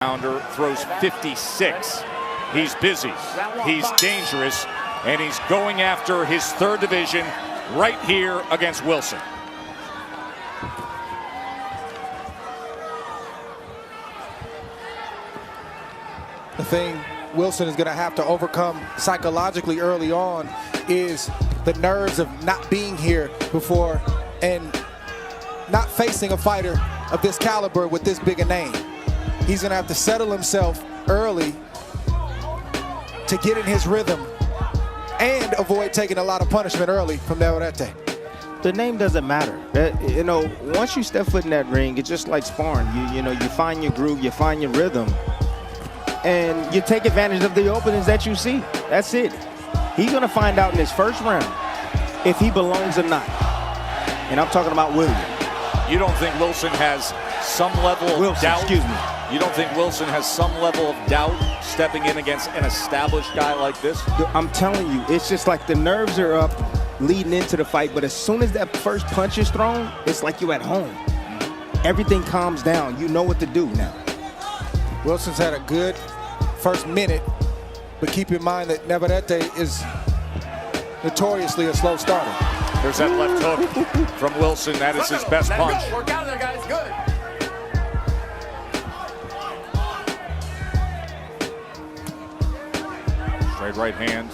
Pounder throws 56. He's busy, he's dangerous, and he's going after his third division right here against Wilson. The thing Wilson is going to have to overcome psychologically early on is the nerves of not being here before and not facing a fighter of this caliber with this big a name. He's going to have to settle himself early to get in his rhythm and avoid taking a lot of punishment early from Navarrete. The name doesn't matter. You know, once you step foot in that ring, it's just like sparring. You know, you find your groove, you find your rhythm, and you take advantage of the openings that you see. That's it. He's going to find out in his first round if he belongs or not. And I'm talking about William. You don't think Wilson has some level of doubt? Excuse me. You don't think Wilson has some level of doubt stepping in against an established guy like this? I'm telling you, it's just like the nerves are up leading into the fight, but as soon as that first punch is thrown, it's like you at home. Everything calms down. You know what to do now. Wilson's had a good first minute, but keep in mind that Navarrete is notoriously a slow starter. There's that left hook from Wilson. That is his best punch. Work out there, guys. Good. Straight right hand,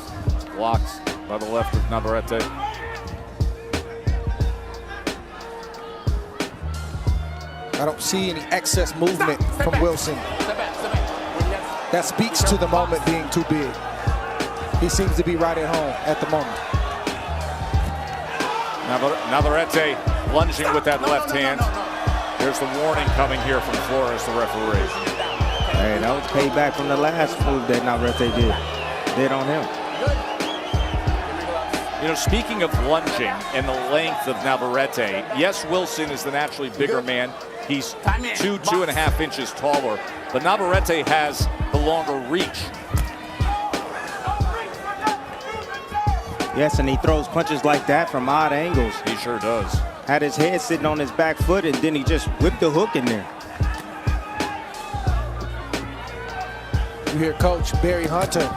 blocked by the left of Navarrete. I don't see any excess movement from Wilson. That speaks to the moment being too big. He seems to be right at home at the moment. Navarrete lunging with that left hand. There's the warning coming here from Flores, the referee. Hey, that was payback from the last move that Navarrete did on him. You know, speaking of lunging and the length of Navarrete, yes, Wilson is the naturally bigger man. He's 2.5 inches taller, but Navarrete has the longer reach. Yes, and he throws punches like that from odd angles. He sure does. Had his head sitting on his back foot, and then he just whipped the hook in there. You hear Coach Barry Hunter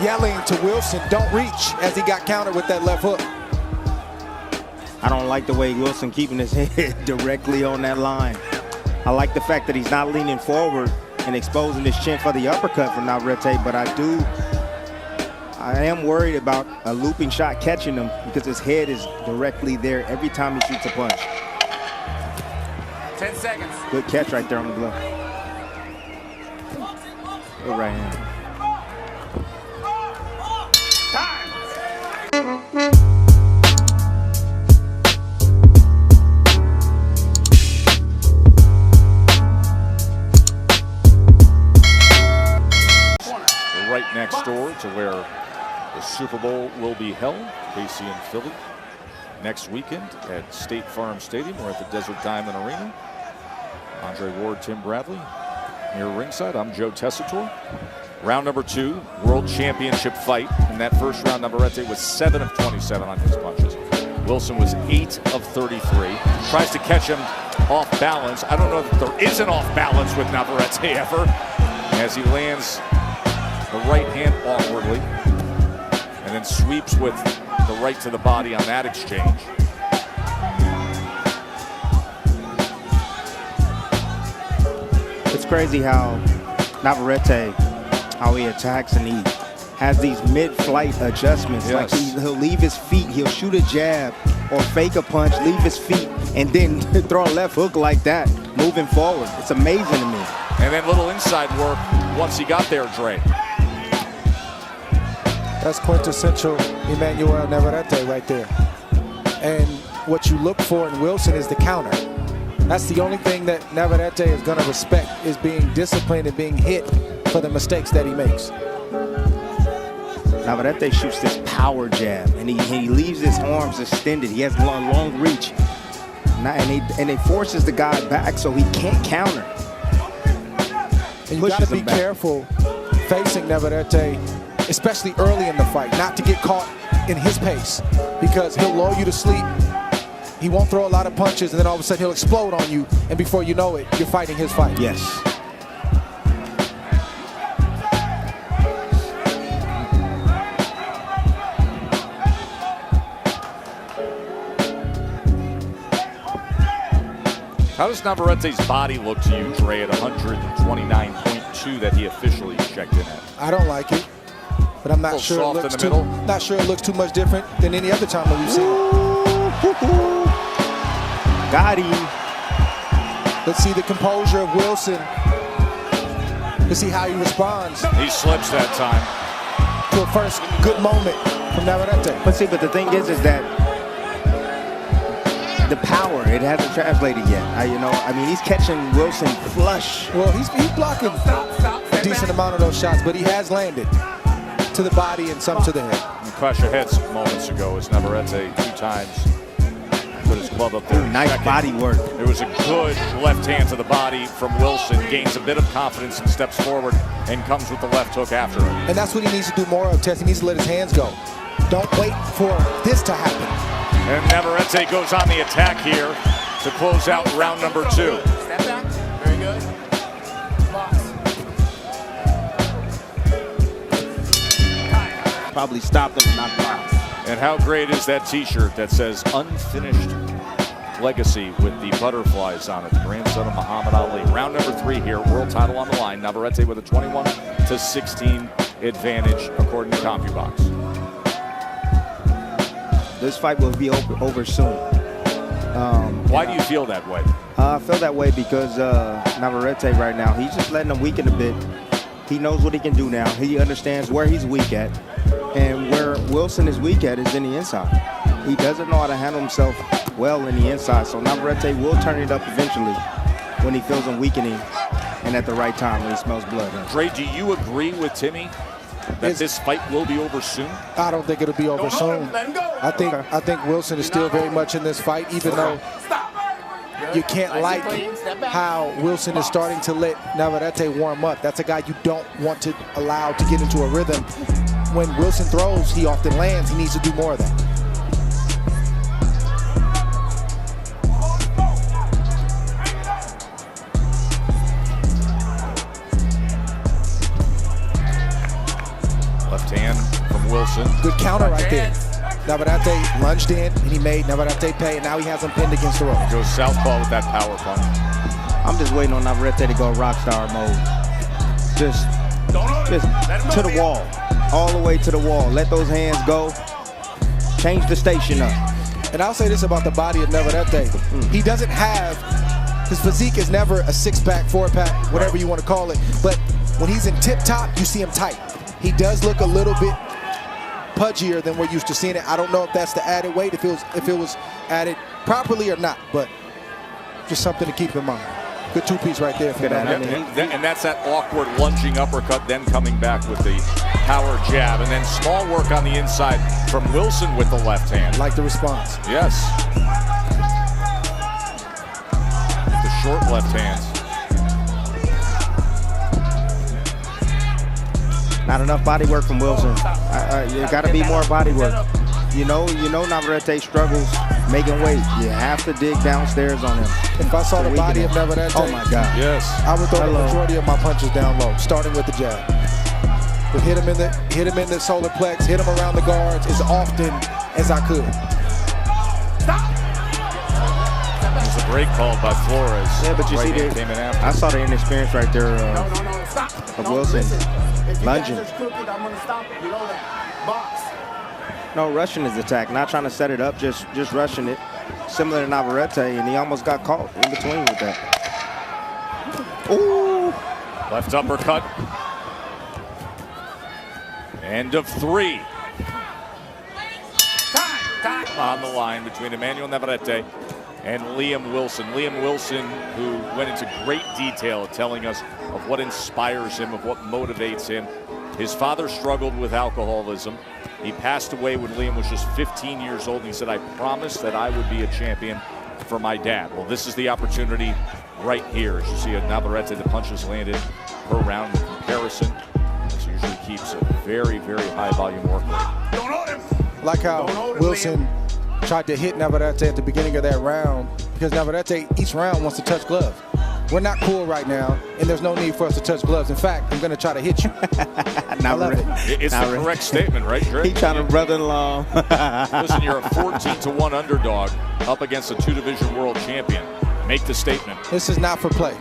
yelling to Wilson, don't reach, as he got countered with that left hook. I don't like the way Wilson keeping his head directly on that line. I like the fact that he's not leaning forward and exposing his chin for the uppercut from Navarrete, but I am worried about a looping shot catching him because his head is directly there every time he shoots a punch. 10 seconds. Good catch right there on the glove. Good right hand. Right next door to where the Super Bowl will be held, KC and Philly. Next weekend at State Farm Stadium. We're at the Desert Diamond Arena. Andre Ward, Tim Bradley here ringside. I'm Joe Tessitore. Round number 2, World Championship fight. In that first round, Navarrete was 7 of 27 on his punches. Wilson was 8 of 33. Tries to catch him off balance. I don't know that there is an off balance with Navarrete ever, as he lands the right hand awkwardly and then sweeps with the right to the body on that exchange. It's crazy how Navarrete, how he attacks, and he has these mid-flight adjustments. Yes. Like he'll leave his feet, he'll shoot a jab or fake a punch, leave his feet, and then throw a left hook like that, moving forward. It's amazing to me. And then little inside work once he got there, Dre. That's quintessential Emanuel Navarrete right there. And what you look for in Wilson is the counter. That's the only thing that Navarrete is going to respect, is being disciplined and being hit for the mistakes that he makes. Navarrete shoots this power jab, and he leaves his arms extended. He has long reach, and it forces the guy back so he can't counter. And you got to be careful facing Navarrete, especially early in the fight, not to get caught in his pace, because he'll lull you to sleep. He won't throw a lot of punches, and then all of a sudden he'll explode on you, and before you know it, you're fighting his fight. Yes. How does Navarrete's body look to you, Dre, at 129.2 that he officially checked in at? I don't like it, but I'm not sure it looks too much different than any other time that we've seen it. Got him. Let's see the composure of Wilson. Let's see how he responds. He slips that time. To a first good moment from Navarrete. But the thing is that the power, it hasn't translated yet. I mean, he's catching Wilson flush. Well, he's blocking a decent amount of those shots, but he has landed to the body and some to the head. And crush your heads moments ago as Navarrete 2 times put his glove up there. Nice body work. It was a good left hand to the body from Wilson. Gains a bit of confidence and steps forward and comes with the left hook after it. And that's what he needs to do more of, Tess. He needs to let his hands go. Don't wait for this to happen. And Navarrete goes on the attack here to close out round number 2. Step back. Very good. Box. Probably stopped him, not box. And how great is that t-shirt that says unfinished legacy with the butterflies on it, the grandson of Muhammad Ali. Round number 3 here, world title on the line. Navarrete with a 21-16 advantage according to CompuBox. This fight will be over soon. Why do you feel that way? I feel that way because Navarrete right now, he's just letting him weaken a bit. He knows what he can do now. He understands where he's weak at. And where Wilson is weak at is in the inside. He doesn't know how to handle himself well in the inside. So Navarrete will turn it up eventually when he feels him weakening and at the right time when he smells blood. Dre, do you agree with Timmy that this fight will be over soon? I don't think it'll be over soon. I think Wilson is still very much in this fight, even though you can't like how Wilson is starting to let Navarrete warm up. That's a guy you don't want to allow to get into a rhythm. When Wilson throws, he often lands. He needs to do more of that. Left hand from Wilson. Good counter right there. Navarrete lunged in, and he made Navarrete pay, and now he has him pinned against the rope. Goes southpaw with that power punch. I'm just waiting on Navarrete to go rock star mode. Just to the wall. All the way to the wall. Let those hands go. Change the station up. And I'll say this about the body of Navarrete. He doesn't have, his physique is never a 6-pack, 4-pack, whatever you want to call it. But when he's in tip-top, you see him tight. He does look a little bit pudgier than we're used to seeing it. I don't know if that's the added weight, if it was added properly or not, but just something to keep in mind. Good 2-piece right there for that. And that's that awkward lunging uppercut, then coming back with the power jab. And then small work on the inside from Wilson with the left hand. Like the response. Yes. The short left hands. Not enough body work from Wilson. You got to be more body work. You know Navarrete struggles making weight. You have to dig downstairs on him. If I saw the body of Navarrete, oh my God, yes, I would throw the majority of my punches down low, starting with the jab. But hit him in the solar plex, hit him around the guards as often as I could. There's a break called by Flores. Yeah, but you see, I saw the inexperience right there of Wilson lunging. No, rushing his attack, not trying to set it up, just rushing it. Similar to Navarrete, and he almost got caught in between with that. Ooh! Left uppercut. End of 3. On the line between Emanuel Navarrete and Liam Wilson. Liam Wilson, who went into great detail telling us of what inspires him, of what motivates him. His father struggled with alcoholism. He passed away when Liam was just 15 years old, and he said, I promised that I would be a champion for my dad. Well, this is the opportunity right here. As you see, Navarrete, the punches landed per round in comparison. This usually keeps a very, very high volume work rate. Like how Wilson tried to hit Navarrete at the beginning of that round, because Navarrete each round wants to touch gloves. We're not cool right now, and there's no need for us to touch gloves. In fact, I'm going to try to hit you. I love it. It's the correct statement, right, Dre? He trying to brother-in-law. Listen, you're a 14-1 underdog up against a 2-division world champion. make the statement. This is not for play.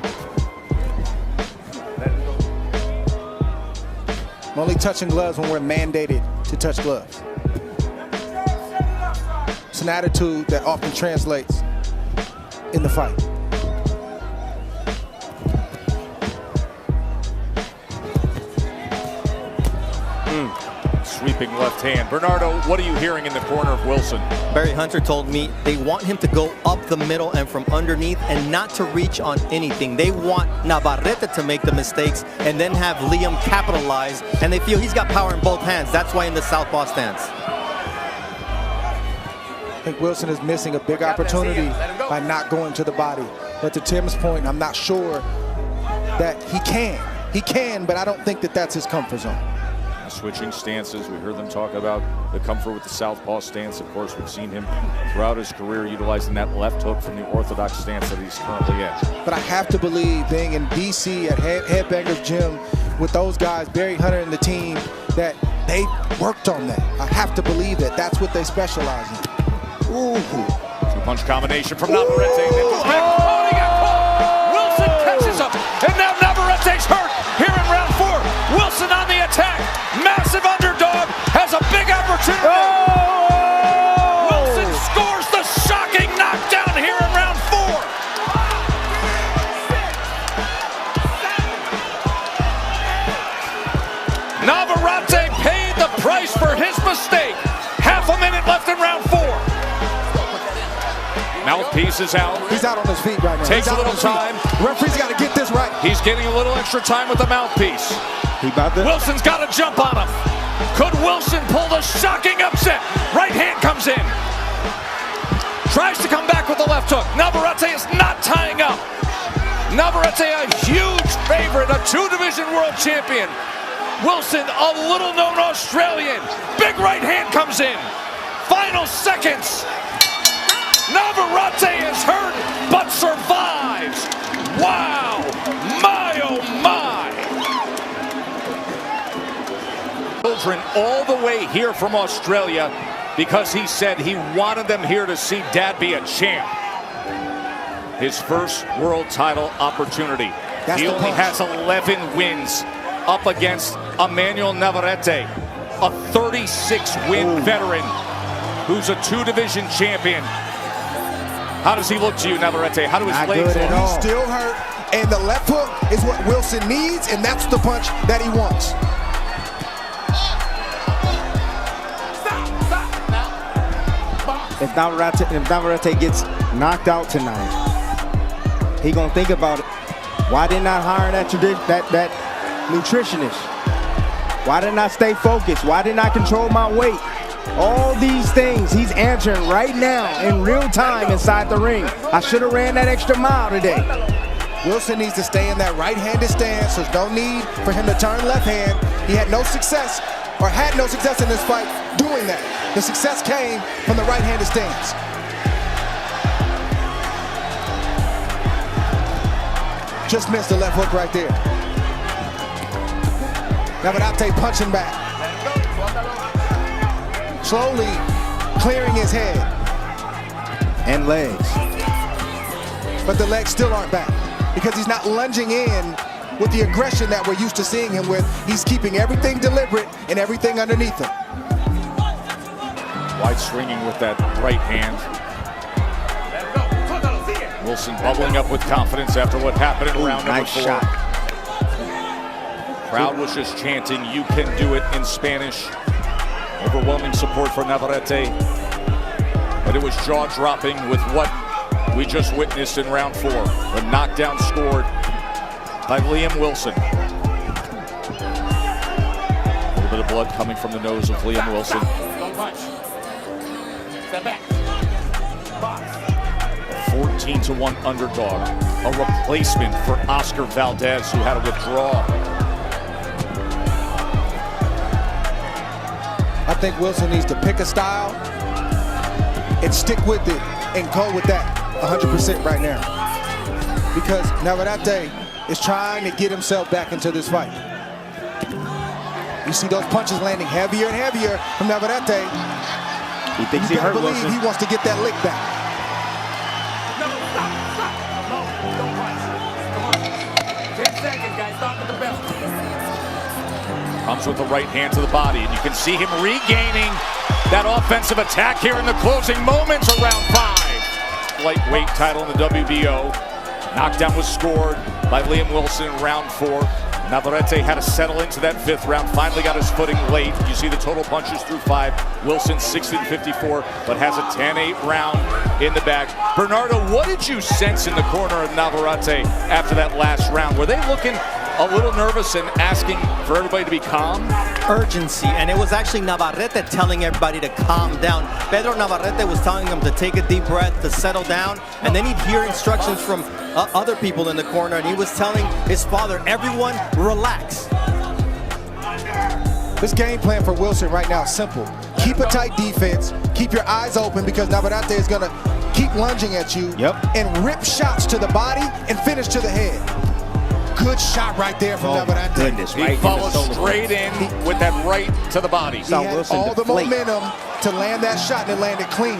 I'm only touching gloves when we're mandated to touch gloves. It's an attitude that often translates in the fight. Sweeping left hand. Bernardo, what are you hearing in the corner of Wilson? Barry Hunter told me they want him to go up the middle and from underneath and not to reach on anything. They want Navarrete to make the mistakes and then have Liam capitalize, and they feel he's got power in both hands. That's why in the southpaw stance. I think Wilson is missing a big opportunity by not going to the body. But to Tim's point, I'm not sure that he can. He can, but I don't think that that's his comfort zone. Switching stances. We heard them talk about the comfort with the southpaw stance. Of course, we've seen him throughout his career utilizing that left hook from the orthodox stance that he's currently at. But I have to believe, being in D.C. at Headbangers Gym with those guys, Barry Hunter and the team, that they worked on that. I have to believe that that's what they specialize in. Ooh. Two-punch combination from Navarrete. Then goes back. Oh, he got caught. Wilson catches up. And now Navarrete's hurt here in round 4. Wilson on the attack. Massive underdog. Has a big opportunity. Oh! Wilson scores the shocking knockdown here in round 4. Navarrete paid the price for his mistake. Half a minute left in round 4. Mouthpiece is out. He's out on his feet right now. Takes a little time. Referee's got to get this right. He's getting a little extra time with the mouthpiece. Wilson's got to jump on him. Could Wilson pull the shocking upset? Right hand comes in. Tries to come back with the left hook. Navarrete is not tying up. Navarrete, a huge favorite, a 2-division world champion. Wilson, a little-known Australian. Big right hand comes in. Final seconds. Navarrete is hurt, but survives. Wow. My, oh, my. Children all the way here from Australia because he said he wanted them here to see Dad be a champ. His first world title opportunity. He only has 11 wins up against Emanuel Navarrete, a 36-win veteran who's a 2-division champion. How does he look to you, Navarrete? How do his legs look? He's still hurt, and the left hook is what Wilson needs, and that's the punch that he wants. If Navarrete gets knocked out tonight, he gonna think about it. Why didn't I hire that nutritionist? Why didn't I stay focused? Why didn't I control my weight? All these things he's answering right now in real time inside the ring. I should have ran that extra mile today. Wilson needs to stay in that right-handed stance. There's no need for him to turn left hand. He had no success, or had no success in this fight doing that. The success came from the right-handed stance. Just missed the left hook right there. Navarrete punching back. Slowly clearing his head. And legs. But the legs still aren't back because he's not lunging in with the aggression that we're used to seeing him with. He's keeping everything deliberate and everything underneath him. Wide swinging with that right hand. Wilson bubbling up with confidence after what happened in round number 4. Shot. Crowd was just chanting, "You can do it," in Spanish. Overwhelming support for Navarrete. But it was jaw-dropping with what we just witnessed in round 4. The knockdown scored by Liam Wilson. A little bit of blood coming from the nose of Liam Wilson. Step back. Box. 14-1 underdog. A replacement for Oscar Valdez, who had to withdraw. I think Wilson needs to pick a style and stick with it and go with that 100% right now. Because Navarrete is trying to get himself back into this fight. You see those punches landing heavier and heavier from Navarrete. He thinks he hurt Wilson. He wants to get that lick back. with the belt. Comes with the right hand to the body, and you can see him regaining that offensive attack here in the closing moments of round 5. Lightweight title in the WBO. Knockdown was scored by Liam Wilson in round 4. Navarrete had to settle into that 5th round, finally got his footing late. You see the total punches through 5. Wilson 60-54, but has a 10-8 round in the bag. Bernardo, what did you sense in the corner of Navarrete after that last round? Were they looking a little nervous and asking for everybody to be calm? Urgency, and it was actually Navarrete telling everybody to calm down. Pedro Navarrete was telling them to take a deep breath, to settle down, and then he'd hear instructions from other people in the corner, and he was telling his father, everyone relax. This game plan for Wilson right now is simple. Keep a tight defense, keep your eyes open because Navarrete is gonna keep lunging at you and rip shots to the body and finish to the head. Good shot right there from Navarrete. Goodness, He followed straight in with that right to the body. He had Wilson all the deflate. momentum to land that shot and it landed clean.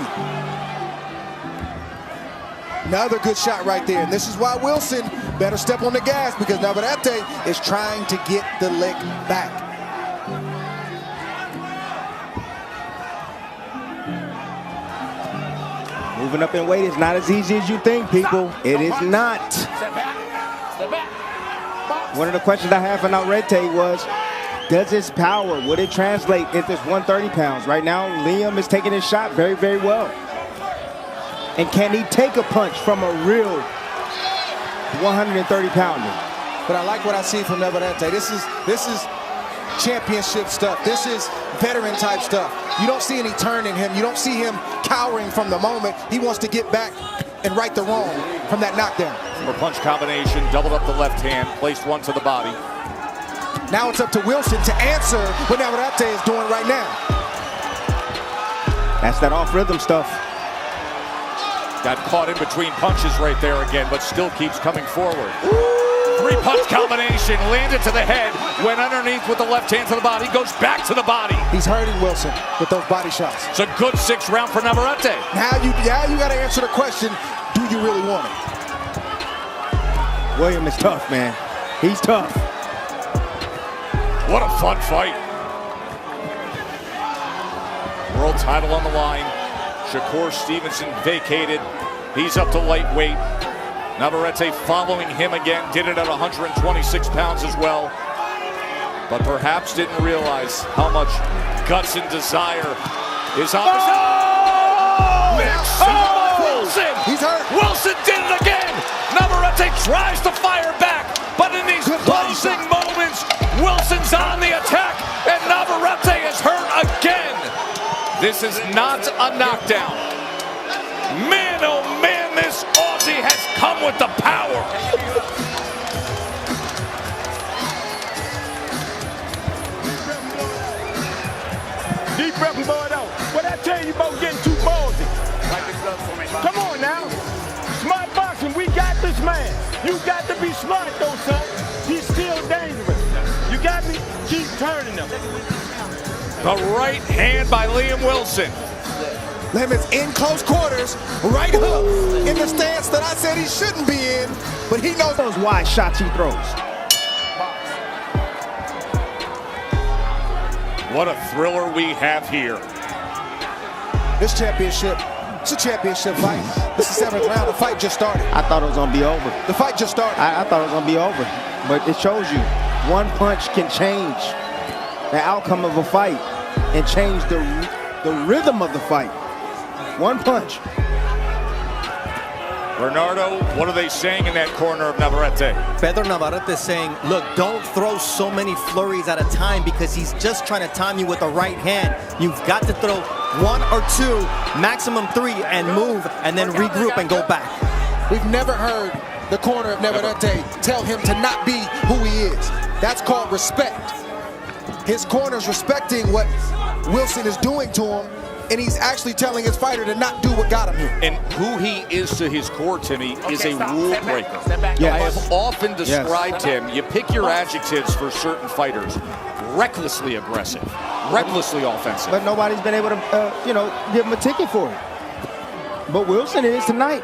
Another good shot right there. And this is why Wilson better step on the gas because Navarrete is trying to get the lick back. Moving up in weight is not as easy as you think, people. It is not. Step back. Step back. Box. One of the questions I had for Navarrete was, does his power, would it translate if it's 130 pounds? Right now, Liam is taking his shot very, very well. And can he take a punch from a real 130-pounder? But I like what I see from Navarrete. This is championship stuff. This is veteran type stuff. You don't see any turn in him. You don't see him cowering from the moment. He wants to get back and right the wrong from that knockdown. For punch combination, doubled up the left hand, placed one to the body. Now it's up to Wilson to answer what Navarrete is doing right now. That's that off-rhythm stuff. Got caught in between punches right there again, but still keeps coming forward. 3-punch combination, landed to the head, went underneath with the left hand to the body, goes back to the body. He's hurting Wilson with those body shots. It's a good 6th round for Navarrete. Now you got to answer the question, do you really want it? William is tough, man. He's tough. What a fun fight. World title on the line. Shakur Stevenson vacated. He's up to lightweight. Navarrete following him again, did it at 126 pounds as well. But perhaps didn't realize how much guts and desire is on his Wilson! He's hurt. Wilson did it again! Navarrete tries to fire back, but in these closing moments, Wilson's on the attack, and Navarrete is hurt again. This is not a knockdown. Man, oh man, this Aussie has come with the power. Deep breath and blow it out. What I tell you about getting too ballsy? Come on now. Smart boxing, we got this man. You got to be smart though, son. He's still dangerous. You got me? Keep turning him. The right hand by Liam Wilson. Liam is in close quarters, right hook in the stance that I said he shouldn't be in, but he knows Those wide shots he throws. What a thriller we have here. this championship. It's a championship fight. This is the 7th round. The fight just started. I thought it was going to be over. The fight just started. I thought it was going to be over. But it shows you one punch can change the outcome of a fight and change the rhythm of the fight. One punch. Bernardo, what are they saying in that corner of Navarrete? Pedro Navarrete is saying, look, don't throw so many flurries at a time because he's just trying to time you with the right hand. You've got to throw 1 or 2, maximum 3, and move, and then regroup and go back. We've never heard the corner of Navarrete tell him to not be who he is. That's called respect. His corner's respecting what Wilson is doing to him, and he's actually telling his fighter to not do what got him here. And who he is to his core, Timmy, is a rule breaker. Yes. I have often described him, you pick your adjectives for certain fighters, recklessly aggressive, recklessly offensive. But nobody's been able to, give him a ticket for it. But Wilson is tonight.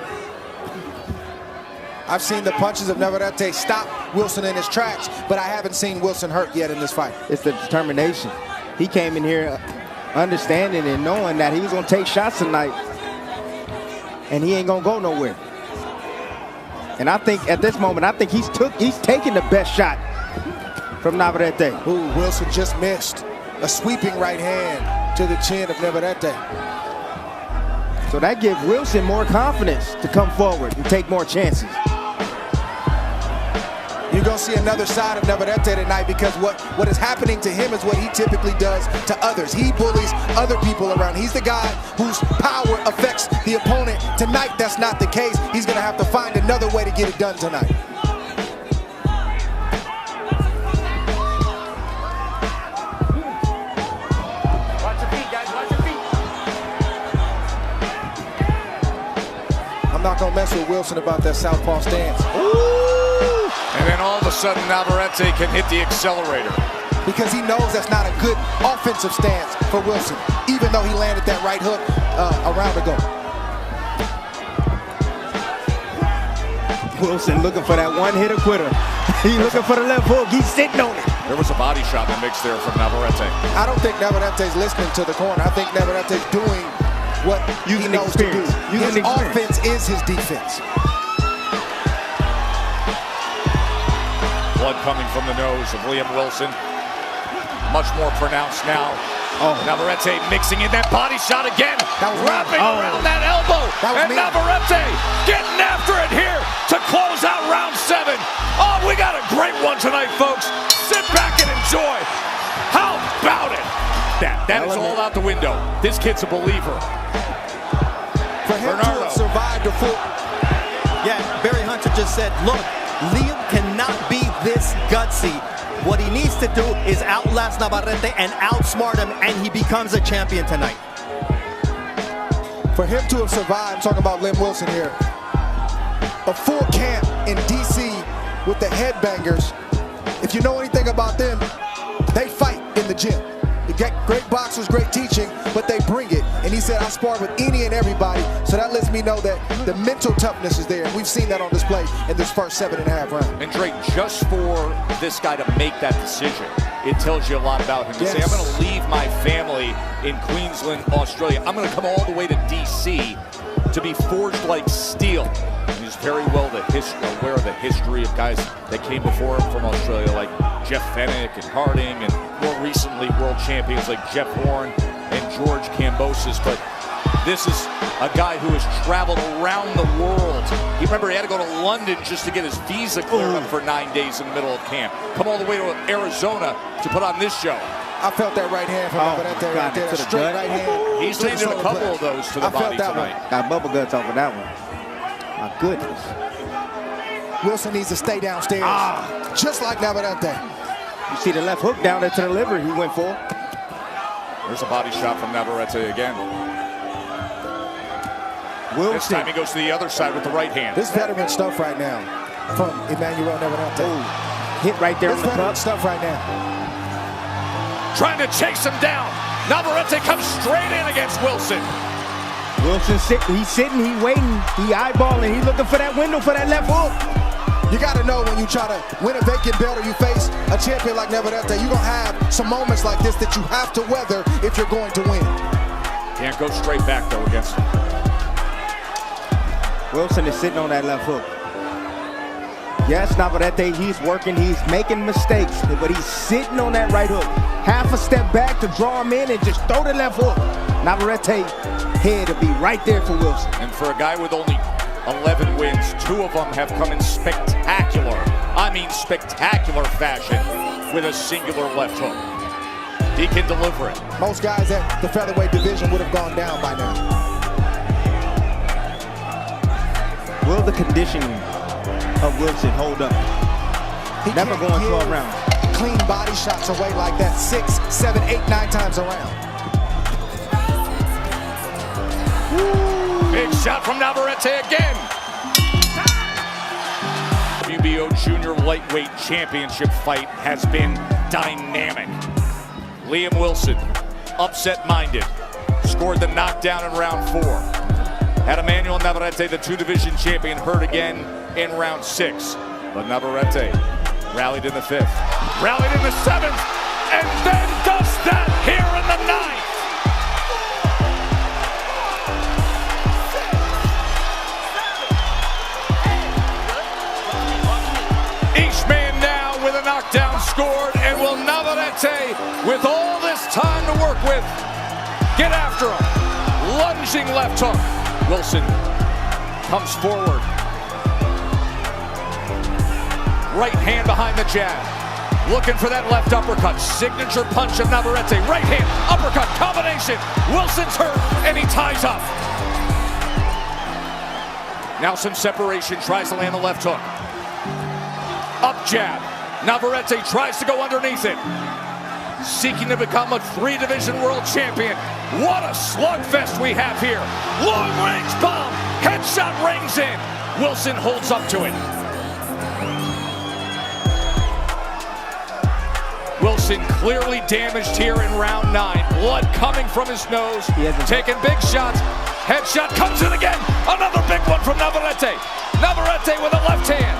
I've seen the punches of Navarrete stop Wilson in his tracks, but I haven't seen Wilson hurt yet in this fight. It's the determination. He came in here understanding and knowing that he was going to take shots tonight, and he ain't going to go nowhere. And I think at this moment, I think he's taking the best shot from Navarrete. Ooh, Wilson just missed a sweeping right hand to the chin of Navarrete. So that gives Wilson more confidence to come forward and take more chances. You're going to see another side of Navarrete tonight, because what is happening to him is what he typically does to others. He bullies other people around. He's the guy whose power affects the opponent. Tonight, that's not the case. He's going to have to find another way to get it done tonight. Watch your feet, guys. Watch your feet. I'm not going to mess with Wilson about that southpaw stance. And then all of a sudden, Navarrete can hit the accelerator. Because he knows that's not a good offensive stance for Wilson, even though he landed that right hook a round ago. Wilson looking for that one-hitter quitter. He's looking for the left hook. He's sitting on it. There was a body shot in the mix there from Navarrete. I don't think Navarrete's listening to the corner. I think Navarrete's doing what he knows to do. His offense is his defense. Blood coming from the nose of Liam Wilson. Much more pronounced now. Navarrete mixing in that body shot again. Wrapping around that elbow. And Navarrete getting after it here to close out round 7. Oh, we got a great one tonight, folks. Sit back and enjoy. How about it? That is all out the window. This kid's a believer. For him to have survived a full... Yeah, Barry Hunter just said, look, Liam cannot be this gutsy. What he needs to do is outlast Navarrete and outsmart him, and he becomes a champion tonight. For him to have survived, I'm talking about Liam Wilson here, a full camp in D.C. with the Headbangers. If you know anything about them, they fight in the gym. They get great boxers, great teaching, but they bring it. And he said, I sparred with any and everybody. So that lets me know that the mental toughness is there. And we've seen that on display in this first 7.5 rounds. And Drake, just for this guy to make that decision, it tells you a lot about him. To say, I'm going to leave my family in Queensland, Australia. I'm going to come all the way to D.C. to be forged like steel. And he's very well aware of the history of guys that came before him from Australia, like Jeff Fennick and Harding, and more recently world champions like Jeff Horn and George Kambosos. But this is a guy who has traveled around the world. You remember he had to go to London just to get his visa cleared up for 9 days in the middle of camp. Come all the way to Arizona to put on this show. I felt that right hand from Navarrete right there. Straight right hand. He's landed a couple of those to the body tonight. Got bubble guts off of that one. My goodness. Wilson needs to stay downstairs, just like Navarrete. You see the left hook down there to the liver he went for. There's a body shot from Navarrete again. Wilson. This time he goes to the other side with the right hand. This veteran stuff right now from Emanuel Navarrete. Hit right there this on the veteran cup. stuff right now. Trying to chase him down. Navarrete comes straight in against Wilson. Wilson he's sitting, he's waiting, he eyeballing, he's looking for that window for that left hook. You got to know when you try to win a vacant belt or you face a champion like Navarrete, you're going to have some moments like this that you have to weather if you're going to win. Can't go straight back, though, against him. Wilson is sitting on that left hook. Yes, Navarrete, he's working, he's making mistakes, but he's sitting on that right hook. Half a step back to draw him in and just throw the left hook. Navarrete head to be right there for Wilson. And for a guy with only 11 wins, 2 of them have come in spectacular, I mean spectacular fashion with a singular left hook. He can deliver it. Most guys at the featherweight division would have gone down by now. Will the conditioning of Wilson hold up? He never going 12 rounds. Clean body shots away like that 6, 7, 8, 9 times around. Big shot from Navarrete again. WBO Junior Lightweight Championship fight has been dynamic. Liam Wilson, upset-minded, scored the knockdown in round 4. Had Emanuel Navarrete, the 2-division champion, hurt again in round 6. But Navarrete rallied in the 5th, rallied in the 7th, and then does that here in the 9th. Each man now with a knockdown scored, and will Navarrete, with all this time to work with, get after him? Lunging left hook. Wilson comes forward. Right hand behind the jab. Looking for that left uppercut. Signature punch of Navarrete. Right hand, uppercut, combination. Wilson's hurt, and he ties up. Now some separation, tries to land the left hook. Up jab. Navarrete tries to go underneath it. Seeking to become a 3-division world champion. What a slugfest we have here. Long range bomb. Headshot rings in. Wilson holds up to it. Wilson clearly damaged here in round 9. Blood coming from his nose. Taking big shots. Headshot comes in again. Another big one from Navarrete. Navarrete with a left hand.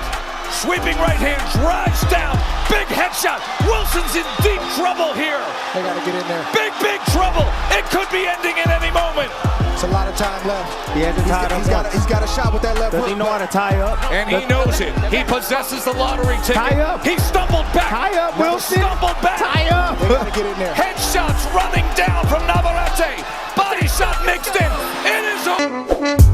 Sweeping right hand, drives down. Big headshot. Wilson's in deep trouble here. They got to get in there. Big, big trouble. It could be ending at any moment. It's a lot of time left. He hasn't tied up. He's got a shot with that left hook. Does he know how to tie up? And he knows it. He possesses the lottery ticket. Tie up. He stumbled back. Tie up, Wilson. Stumbled back. Tie up. They got to get in there. Headshots running down from Navarrete. Body shot mixed in. It is over.